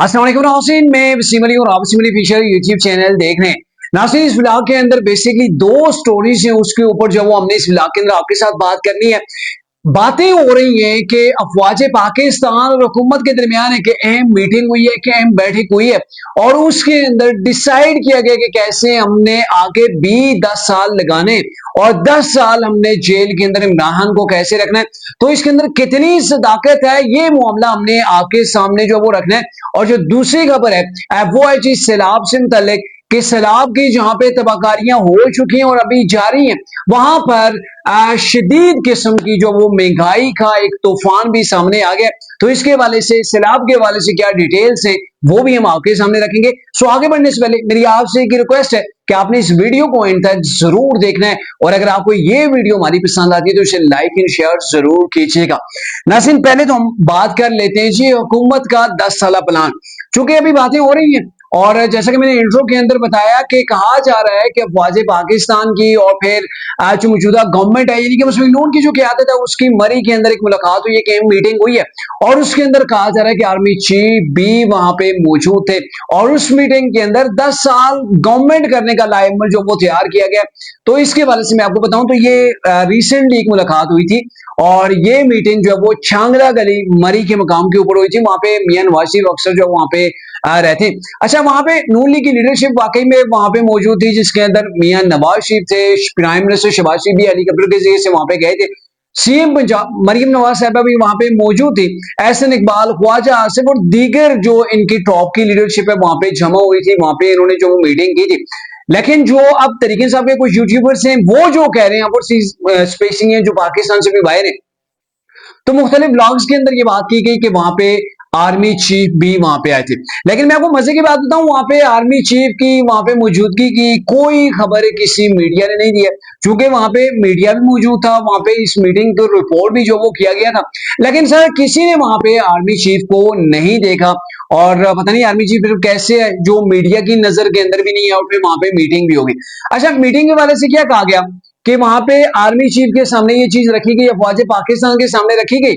अस्सलाम वालेकुम नाज़रीन, मैं वसीम अली और आप Wasim Ali fisher YouTube channel देख रहे हैं। नाज़रीन, इस व्लॉग के अंदर बेसिकली दो स्टोरीज हैं, उसके ऊपर जो वो हमने इस व्लॉग के अंदर आपके साथ बात करनी है। बातें हो रही हैं कि अफवाज पाकिस्तान और हुकूमत के दरमियान एक अहम मीटिंग हुई है, कि अहम बैठक हुई है और उसके अंदर डिसाइड किया गया कि कैसे हमने आगे भी 10 साल लगाने और 10 साल हमने जेल के अंदर इमरान को कैसे रखना है। तो इसके अंदर कितनी सदाकत है, ये मामला हमने आपके सामने जो वो रखना है। और जो दूसरी खबर है वो है जी सैलाब से मुतल्लिक, कि सैलाब की जहां पे तबाहकारियां हो चुकी हैं और अभी जारी हैं, वहां पर शदीद किस्म की जो वो महंगाई का एक तूफान भी सामने आ गया। तो इसके हवाले से, सैलाब के हवाले से क्या डिटेल्स हैं वो भी हम आपके सामने रखेंगे। सो आगे बढ़ने से पहले मेरी आपसे एक रिक्वेस्ट है कि आपने इस वीडियो को एंड तक जरूर देखना है, और अगर आपको ये वीडियो हमारी पसंद आती है तो इसे लाइक एंड शेयर जरूर कीजिएगा। नाज़रीन, पहले तो हम बात कर लेते हैं जी हुकूमत का 10 साल प्लान। चूंकि अभी बातें हो रही हैं और जैसा कि मैंने इंट्रो के अंदर बताया कि कहा जा रहा है कि अफवाज पाकिस्तान की और फिर जो मौजूदा गवर्नमेंट है, यानी कि मुस्लिम नून की जो क़यादत है, उसकी मरी के अंदर एक मुलाकात हुई है, कि मीटिंग हुई है और उसके अंदर कहा जा रहा है कि आर्मी चीफ भी वहां पे मौजूद थे और उस मीटिंग के अंदर 10 साल गवर्नमेंट करने का लाइमल जो वो तैयार किया गया। तो इसके हवाले से मैं आपको बताऊं तो ये रिसेंटली एक मुलाकात हुई थी और ये मीटिंग जो है वो छांगरा गली मरी के मकाम के ऊपर हुई थी। वहां पे मियां नवाज शरीफ अक्सर जो वहां पे रहते। अच्छा, वहां पे नून लीग की लीडरशिप वाकई में वहां पे मौजूद थी, जिसके अंदर मियां नवाज शरीफ थे, प्राइम मिनिस्टर शहबाज शरीफ भी हेलीकॉप्टर के जरिए से वहां पे गए थे, सीएम पंजाब मरियम नवाज साहबा भी वहां पे मौजूद थी, एहसन इकबाल, ख्वाजा आसिफ और दीगर जो इनकी टॉप की लीडरशिप है वहां पे जमा हुई थी। वहां पे इन्होंने जो मीटिंग की थी। लेकिन जो अब तरीके साहब के कुछ यूट्यूबर्स हैं वो जो कह रहे हैं वो स्पेसिंग है जो पाकिस्तान से भी बाहर है। तो मुख्तलिफ ब्लॉग्स के अंदर ये बात की गई कि वहां पे आर्मी चीफ भी वहां पे आए थे। लेकिन मैं आपको मजे की बात बताऊं, वहां पे आर्मी चीफ की वहां पे मौजूदगी की कोई खबर किसी मीडिया ने नहीं दी है, क्योंकि वहां पे मीडिया भी मौजूद था, वहां पे इस मीटिंग को रिपोर्ट भी जो वो किया गया था। लेकिन सर किसी ने वहां पे आर्मी चीफ को नहीं देखा और पता नहीं आर्मी चीफ कैसे है जो मीडिया की नजर के अंदर भी नहीं है और फिर वहां पे मीटिंग भी होगी। अच्छा, मीटिंग के वाले से क्या कहा गया कि वहां पे आर्मी चीफ के सामने ये चीज रखी गई, अफवाज पाकिस्तान के सामने रखी गई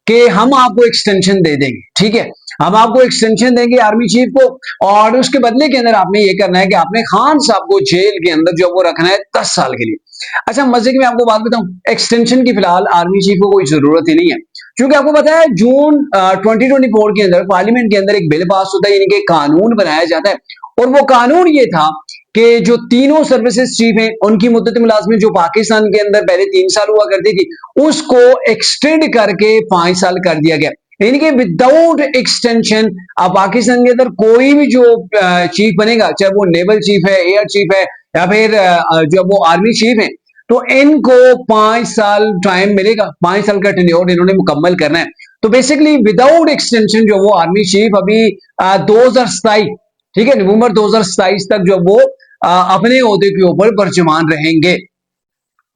कि हम आपको एक्सटेंशन दे देंगे, ठीक है, हम आपको एक्सटेंशन देंगे आर्मी चीफ को, और उसके बदले के अंदर आपने ये करना है कि आपने खान साहब को जेल के अंदर जो वो रखना है 10 साल के लिए। अच्छा, मजे की मैं आपको बात बताऊं, एक्सटेंशन की फिलहाल आर्मी चीफ को कोई जरूरत ही नहीं है, क्योंकि आपको पता है जून 2024 के अंदर पार्लियामेंट के अंदर एक बिल पास होता है, यानी कि कानून बनाया जाता है, और वो कानून ये था कि जो तीनों सर्विसेज चीफ हैं उनकी मुद्दत मुलाजमत जो पाकिस्तान के अंदर पहले 3 साल हुआ करती थी, उसको एक्सटेंड करके 5 साल कर दिया गया। यानी कि विदाउट एक्सटेंशन अब पाकिस्तान के अंदर कोई भी जो चीफ बनेगा, चाहे वो नेवल चीफ है, एयर चीफ है, या फिर जो वो आर्मी चीफ है, तो इनको 5 साल टाइम मिलेगा, 5 साल का टेन्योर इन्होंने मुकम्मल करना है। तो बेसिकली विदाउट एक्सटेंशन जो वो आर्मी चीफ अभी 2027, ठीक है, नवंबर 2027 तक जो वो अपने ओहदे के ऊपर बरजमान रहेंगे।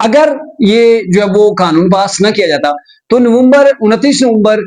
अगर ये जो है वो कानून पास न किया जाता तो 29 नवंबर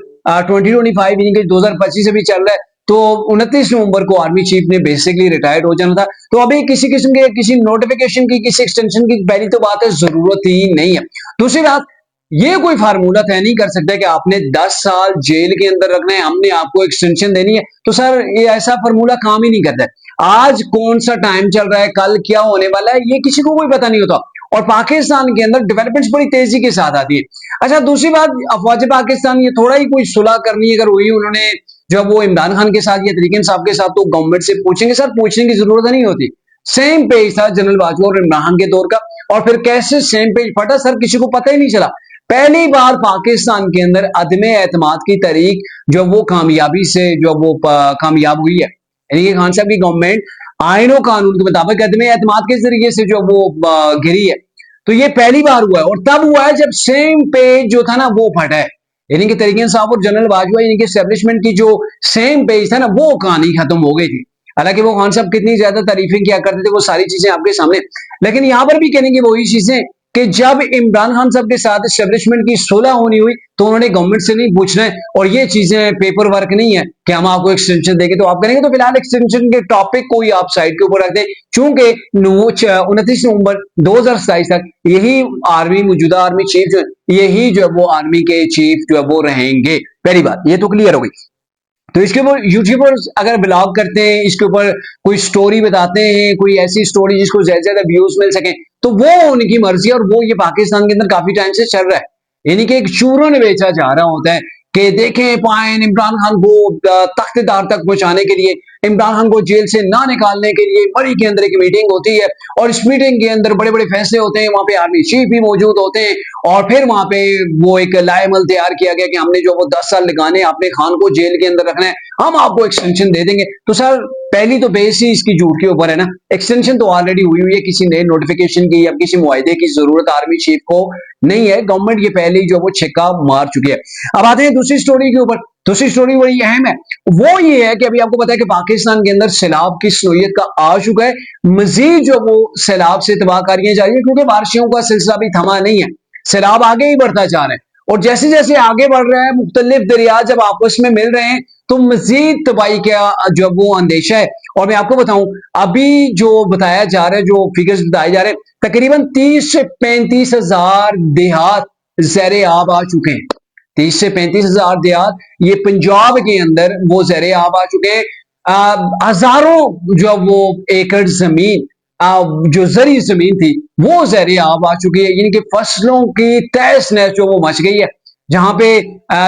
2025, यानी कि 2025 अभी चल रहा है, तो 29 नवंबर को आर्मी चीफ ने बेसिकली रिटायर्ड हो जाना था। तो अभी किसी किस्म के किसी नोटिफिकेशन की, किसी एक्सटेंशन की पहली तो बात है जरूरत ही नहीं है। दूसरी बात, ये कोई फार्मूला तय नहीं कर सकता कि आपने 10 साल जेल के अंदर रखना है, हमने आपको एक्सटेंशन देनी है। तो सर ये ऐसा फार्मूला काम ही नहीं करता है। आज कौन सा टाइम चल रहा है, कल क्या होने वाला है, ये किसी को कोई पता नहीं होता, और पाकिस्तान के अंदर डेवलपमेंट्स बड़ी तेजी के साथ आती है। अच्छा, दूसरी बात, अफवाज पाकिस्तान ये थोड़ा ही कोई सुलह करनी अगर हुई उन्होंने जब वो इमरान खान के साथ या तरीके साहब के साथ, तो गवर्नमेंट से पूछेंगे, सर पूछने की जरूरत नहीं होती। सेम पेज था जनरल बाजवा और इमरान खान के दौर का, और फिर कैसे सेम पेज फटा सर किसी को पता ही नहीं चला। पहली बार पाकिस्तान के अंदर अदम एतमाद की तारीख जो वो कामयाबी से जो वो कामयाब हुई है, यानी कि खान साहब की गवर्नमेंट आईनो कानून के मुताबिक अदम एतमाद के जरिए से जो वो गिरी है। तो ये पहली बार हुआ है, और तब हुआ है जब सेम पेज जो था ना वो फटा है, यानी कि तरीके साहब और जनरल बाजवा यानी कि एस्टेब्लिशमेंट की जो सेम पेज था ना वो कहानी खत्म हो गई थी। हालांकि वो खान साहब कितनी ज्यादा तारीफें किया करते थे, वो सारी चीजें आपके सामने। लेकिन यहां पर भी कहने की वही चीजें कि जब इमरान खान साहब के साथ एस्टेब्लिशमेंट की सुलह होनी हुई तो उन्होंने गवर्नमेंट से नहीं पूछना है, और ये चीजें पेपर वर्क नहीं है कि हम आपको एक्सटेंशन देंगे तो आप करेंगे। तो फिलहाल एक्सटेंशन के टॉपिक को ही आप साइड के ऊपर रख दें, चूंकि 29 नवंबर 2027 तक यही आर्मी, मौजूदा आर्मी चीफ जो यही जो है वो आर्मी के चीफ जो है वो रहेंगे। पहली बात ये तो क्लियर हो गई। तो इसके ऊपर यूट्यूबर्स अगर ब्लॉग करते हैं, इसके ऊपर कोई स्टोरी बताते हैं, कोई ऐसी स्टोरी जिसको ज्यादा ज्यादा व्यूज मिल सके, तो वो उनकी मर्जी है। और वो ये पाकिस्तान के अंदर काफी टाइम से चल रहा है, यानी कि एक चूरन बेचा जा रहा होता है कि देखें पाएं इमरान खान को तख्तेदार तक पहुंचाने के लिए, इमरान खान को जेल से ना निकालने के लिए मरी के अंदर एक मीटिंग होती है, और इस मीटिंग के अंदर बड़े बड़े फैसले होते हैं, वहां पे आर्मी चीफ भी मौजूद होते हैं, और फिर वहां पे वो एक लाएमल तैयार किया गया कि हमने जो वो 10 साल लगाने आपने खान को जेल के अंदर रखना है, हम आपको एक्सटेंशन दे देंगे। तो सर पहली तो बेस ही इसकी झूठ के ऊपर है ना, एक्सटेंशन तो ऑलरेडी हुई है, किसी नए नोटिफिकेशन की या किसी मुआहदे की जरूरत आर्मी चीफ को नहीं है, गवर्नमेंट ये पहले ही जो वो छिक्का मार चुकी है। अब आते हैं दूसरी स्टोरी के ऊपर। दूसरी स्टोरी बड़ी अहम है, वो ये है कि अभी आपको पता है कि पाकिस्तान के अंदर सैलाब की स्नोयत का आ चुका है, मजीद जो वो सैलाब से तबाहकारियां जारी है, क्योंकि बारिशों का सिलसिला भी थमा नहीं है, सैलाब आगे ही बढ़ता जा रहा है, और जैसे जैसे आगे बढ़ रहा है मुख्तलिफ दरिया जब आपस में मिल रहे हैं तो मजीद तबाही का जो वो अंदेशा है। और मैं आपको बताऊं, अभी जो बताया जा रहा है, जो फिगर्स बताए जा रहे हैं, तकरीबन 30 से 35 हजार देहात ज़ेरे आब आ चुके हैं। 30 से 35 हजार देहात ये पंजाब के अंदर वो ज़ेरे आब आ चुके हैं। हजारों जो वो एकड़ जमीन जो जरी जमीन थी वो ज़ेरे आब आ चुकी है, यानी कि फसलों की तहस नहस जो वो मच गई है, जहां पे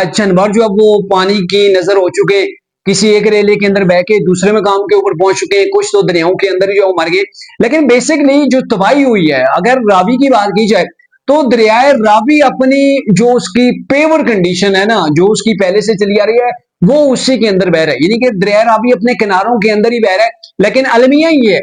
जानवर जो अब वो पानी की नजर हो चुके, किसी एक रेले के अंदर बह के दूसरे मकाम के ऊपर पहुंच चुके हैं, कुछ तो दरियाओं के अंदर जो मर गए। लेकिन बेसिकली जो तबाही हुई है, अगर रावी की बात की जाए तो दरियाए रावी अपनी जो उसकी पेवर कंडीशन है ना, जो उसकी पहले से चली आ रही है, वो उसी के अंदर बह रहा है, यानी कि दरिया रावी अपने किनारों के अंदर ही बह रहा है। लेकिन अलमिया ये है,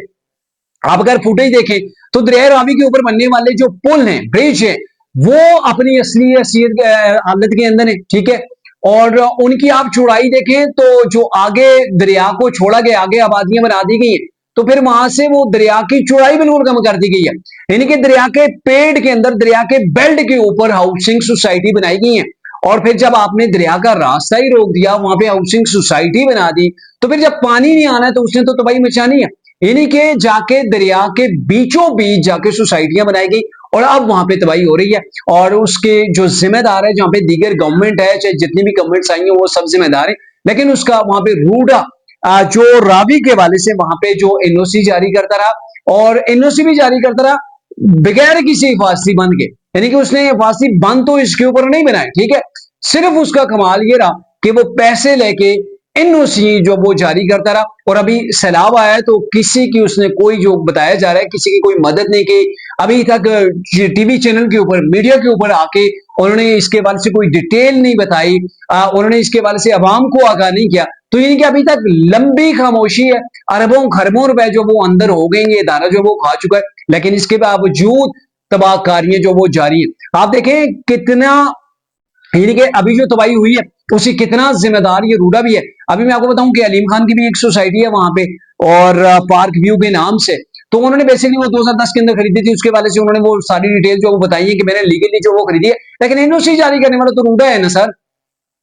आप अगर फुटेज देखें तो दरिया रावी के ऊपर बनने वाले जो पुल हैं, ब्रिज है, वो अपनी असली हैसियत हालत के अंदर है, ठीक है। और उनकी आप चौड़ाई देखें तो जो आगे दरिया को छोड़ा गया, आगे आबादियां बना दी गई हैं, तो फिर वहां से वो दरिया की चौड़ाई बिल्कुल कम कर दी गई है, यानी कि दरिया के पेड़ के अंदर, दरिया के बेल्ट के ऊपर हाउसिंग सोसाइटी बनाई गई है। और फिर जब आपने दरिया का रास्ता ही रोक दिया, वहां पे हाउसिंग सोसाइटी बना दी, तो फिर जब पानी नहीं आना है तो उसने तो तबाही मचानी है, यानी कि जाके दरिया के बीचों बीच जाके सोसाइटियां बनाई गई, और अब वहां पे तबाही हो रही है। और उसके जो जिम्मेदार है, जहां पे दीगर गवर्नमेंट है, चाहे जितनी भी गवर्नमेंट्स आई हैं वो सब जिम्मेदार है, लेकिन उसका वहां पे रूडा जो रावी के वाले से वहां पे जो एनओसी जारी करता रहा, और एनओसी भी जारी करता रहा बगैर किसी हिफाजती बंद के, यानी कि उसने हिफाजती बंद तो इसके ऊपर नहीं बनाए, ठीक है, सिर्फ उसका कमाल ये रहा कि वो पैसे लेके एनओसी जो वो जारी करता रहा। और अभी सैलाब आया है तो किसी की उसने कोई, जो बताया जा रहा है, किसी की कोई मदद नहीं की अभी तक। टीवी चैनल के ऊपर, मीडिया के ऊपर आके उन्होंने इसके बारे से कोई डिटेल नहीं बताई, उन्होंने इसके बारे से अवाम को आगाह नहीं किया, तो यानी कि अभी तक लंबी खामोशी है। अरबों खरबों रुपए जो वो अंदर हो गए, ये इदारा जो वो खा चुका है, लेकिन इसके बावजूद तबाहकारियां जो वो जारी है। आप देखें कितना, यानी कि अभी जो तबाही हुई है उसी कितना जिम्मेदार ये रूडा भी है। अभी मैं आपको बताऊं कि अलीम खान की भी एक सोसाइटी है वहां पे, और पार्क व्यू के नाम से, तो उन्होंने बेसिकली वो 2010 के अंदर खरीदी थी, उसके वाले से उन्होंने वो सारी डिटेल जो वो बताई है कि मैंने लीगली जो वो खरीदी है, लेकिन एनओसी जारी करने वाला तो रूडा है ना सर,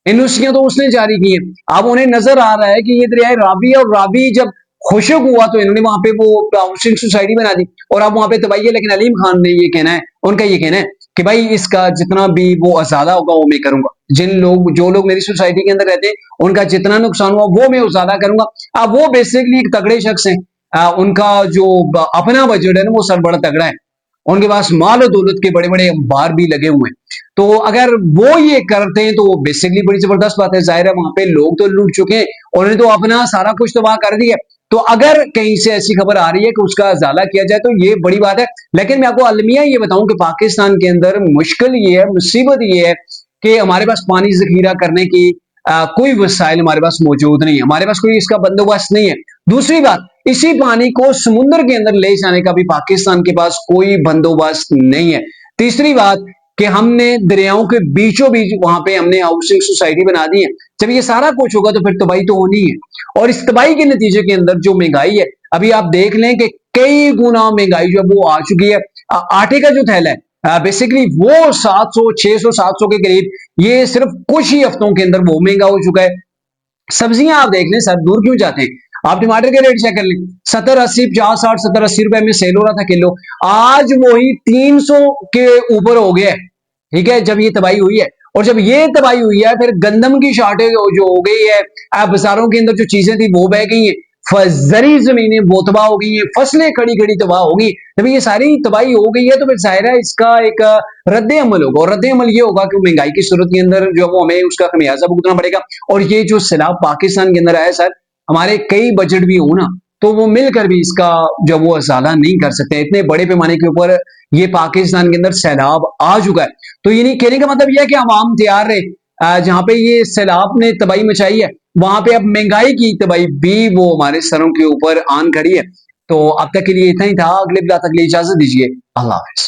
एनओसियां तो उसने जारी की है। अब उन्हें नजर आ रहा है कि ये दरिया रावी है, और रावी जब खुशक हुआ तो इन्होंने वहां पे वो हाउसिंग सोसाइटी बना दी, और अब वहां पे तबाही है। लेकिन अलीम खान ने ये कहना है, उनका ये कहना है कि भाई इसका जितना भी वो अजादा होगा वो मैं करूंगा, जो लोग मेरी सोसाइटी के अंदर रहते हैं उनका जितना नुकसान हुआ वो मैं अजादा करूंगा। अब वो बेसिकली एक तगड़े शख्स हैं, उनका जो अपना बजट है ना वो सर बड़ा तगड़ा है, उनके पास माल और दौलत के बड़े बड़े अंबार भी लगे हुए हैं। तो अगर वो ये करते हैं तो वो बेसिकली बड़ी जबरदस्त बात है। जाहिर है वहां पे लोग तो लूट चुके हैं, उन्होंने तो अपना सारा कुछ तबाह कर दिया। तो अगर कहीं से ऐसी खबर आ रही है कि उसका अजाला किया जाए तो ये बड़ी बात है। लेकिन मैं आपको अलमिया ये बताऊं कि पाकिस्तान के अंदर मुश्किल ये है, मुसीबत ये है कि हमारे पास पानी जखीरा करने की कोई वसाइल हमारे पास मौजूद नहीं है, हमारे पास कोई इसका बंदोबस्त नहीं है। दूसरी बात, इसी पानी को समुद्र के अंदर ले जाने का भी पाकिस्तान के पास कोई बंदोबस्त नहीं है। तीसरी बात कि हमने दरियाओं के बीचों बीच वहां पे हमने हाउसिंग सोसाइटी बना दी है। जब ये सारा कुछ होगा तो फिर तबाही तो होनी है, और इस तबाही के नतीजे के अंदर जो महंगाई है, अभी आप देख लें कि कई गुना महंगाई जो वो आ चुकी है। आटे का जो थैला है बेसिकली वो 700 600 700 के करीब, ये सिर्फ कुछ ही हफ्तों के अंदर वो महंगा हो चुका है। सब्जियां आप देख लें सर, दूर क्यों जाते हैं, आप टमाटर के रेट चेक कर लें, 70 80 50 60 70 80 रुपए में सेल हो रहा था किलो, आज वही 300 के ऊपर हो गया है, ठीक है, जब ये तबाही हुई है। और जब ये तबाही हुई है, फिर गंदम की शॉर्टेज जो हो गई है, बाजारों के अंदर जो चीजें थी वो बह गई हैं, जरी जमीनें वो तबाह हो गई हैं, फसलें खड़ी खड़ी तबाह होगी। जब ये सारी तबाही हो गई है तो फिर जाहिर है इसका एक रद्द अमल होगा, और रद्द अमल ये होगा कि महंगाई की सूरत के अंदर जो वो हमें उसका खमियाजा भुगतना पड़ेगा। और ये जो सैलाब पाकिस्तान के अंदर आया सर, हमारे कई बजट भी हो ना तो वो मिलकर भी इसका जो वो अजाला नहीं कर सकते। इतने बड़े पैमाने के ऊपर ये पाकिस्तान के अंदर सैलाब आ चुका है। तो ये नहीं कहने का मतलब यह है कि आवाम तैयार रहे, जहां पे ये सैलाब ने तबाही मचाई है वहां पे अब महंगाई की तबाही भी वो हमारे सरों के ऊपर आन खड़ी है। तो अब तक के लिए इतना ही था, अगले बिला तक के लिए इजाजत दीजिए, अल्लाह हाफिज।